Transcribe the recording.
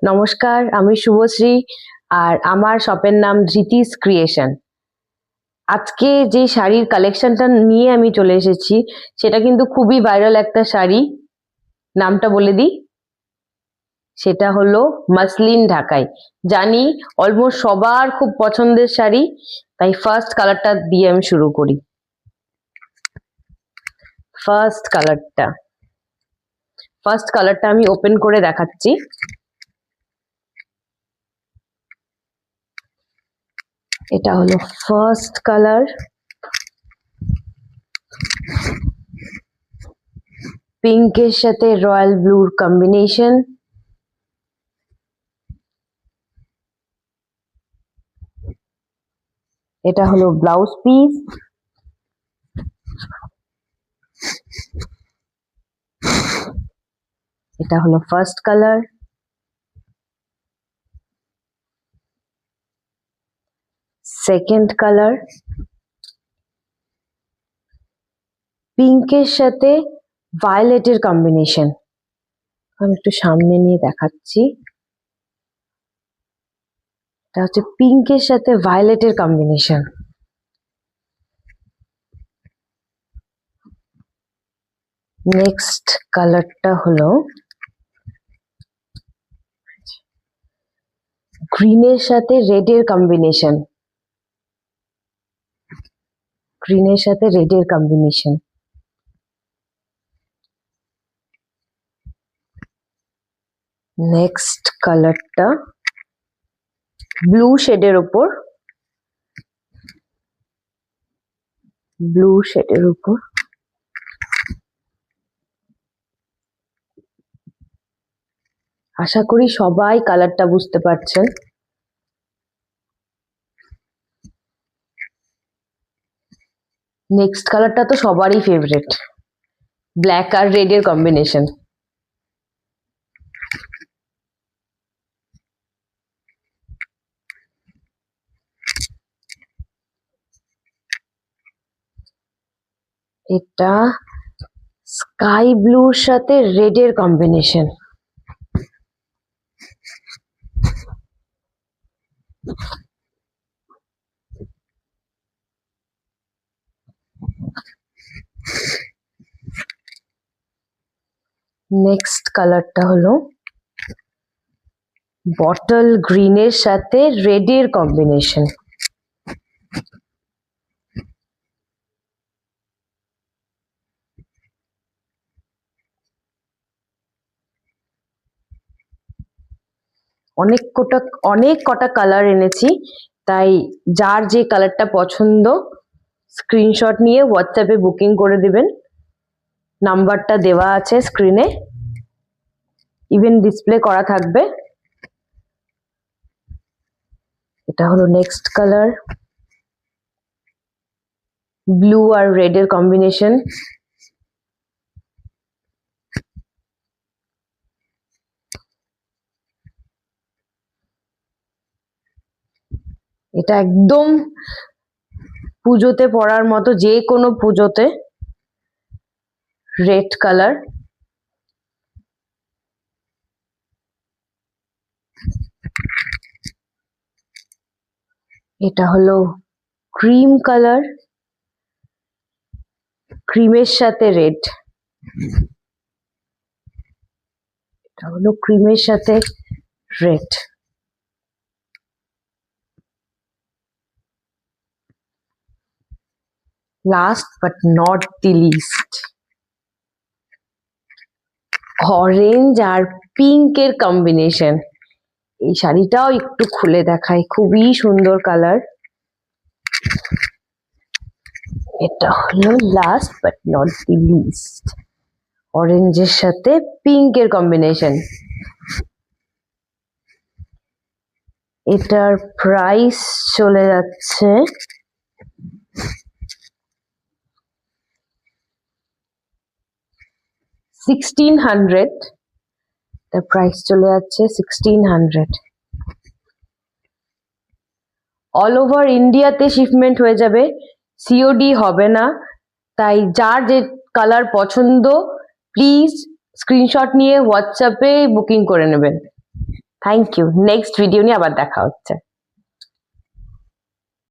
নমস্কার, আমি শুভশ্রী আর আমার শপের নাম ধৃতিস ক্রিয়েশন। আজকে যে শাড়ির কালেকশনটা নিয়ে আমি চলে এসেছি সেটা কিন্তু খুবই ভাইরাল একটা শাড়ি। নামটা বলে দিই, সেটা হলো মাসলিন ঢাকাই। জানি অলমোস্ট সবার খুব পছন্দের শাড়ি, তাই ফার্স্ট কালারটা দিয়ে আমি শুরু করি। ফার্স্ট কালারটা আমি ওপেন করে দেখাচ্ছি। এটা হলো ফার্স্ট কালার, পিঙ্কের সাথে রয়্যাল ব্লুর কম্বিনেশন। এটা হলো ব্লাউজ পিস। এটা হলো ফার্স্ট কালার। সেকেন্ড কালার, পিঙ্কের সাথে ভায়োলেটের কম্বিনেশন। আমি একটু সামনে নিয়ে দেখাচ্ছি। এটা হচ্ছে পিঙ্কের সাথে ভায়োলেটের কম্বিনেশন। নেক্সট কালারটা হলো গ্রিনের সাথে রেডের কম্বিনেশন। নেক্সট কালারটা ব্লু শেডের উপর। আশা করি সবাই কালারটা বুঝতে পারছেন। নেক্সট কালারটা তো সবারই ফেভারিট, ব্ল্যাক আর রেড এর কম্বিনেশন। এটা স্কাই ব্লুর সাথে রেড এর কম্বিনেশন। নেক্সট কালারটা হলো বটল গ্রিনের সাথে রেড এর কম্বিনেশন। অনেক কটা কালার এনেছি, তাই যার যে কালারটা পছন্দ স্ক্রিনশট নিয়ে হোয়াটসঅ্যাপে বুকিং করে দিবেন। নাম্বারটা দেওয়া আছে স্ক্রিনে, ইভেন ডিসপ্লে করা থাকবে। এটা হলো নেক্সট কালার, ব্লু আর রেড এর কম্বিনেশন। এটা একদম পুজোতে পরার মতো, যে কোনো পুজোতে রেড কালার। এটা হলো ক্রিম কালার, ক্রিমের সাথে রেড। এটা হলো ক্রিমের সাথে red. Last but not the least, orange আর পিঙ্কের কম্বিনেশন। এই শাড়িটাও একটু খুলে দেখাই, খুবই সুন্দর কালার। এটা হলো last but not the least, অরেঞ্জের সাথে পিঙ্কের কম্বিনেশন। এটার প্রাইস চলে যাচ্ছে 1600। তার প্রাইস চলে যাচ্ছে 1600। অল ওভার ইন্ডিয়াতে শিপমেন্ট হয়ে যাবে, সিওডি হবে না। তাই যার যে কালার পছন্দ প্লিজ স্ক্রিনশট নিয়ে হোয়াটসঅ্যাপে বুকিং করে নেবেন। থ্যাংক ইউ, নেক্সট ভিডিও নিয়ে আবার দেখা হচ্ছে।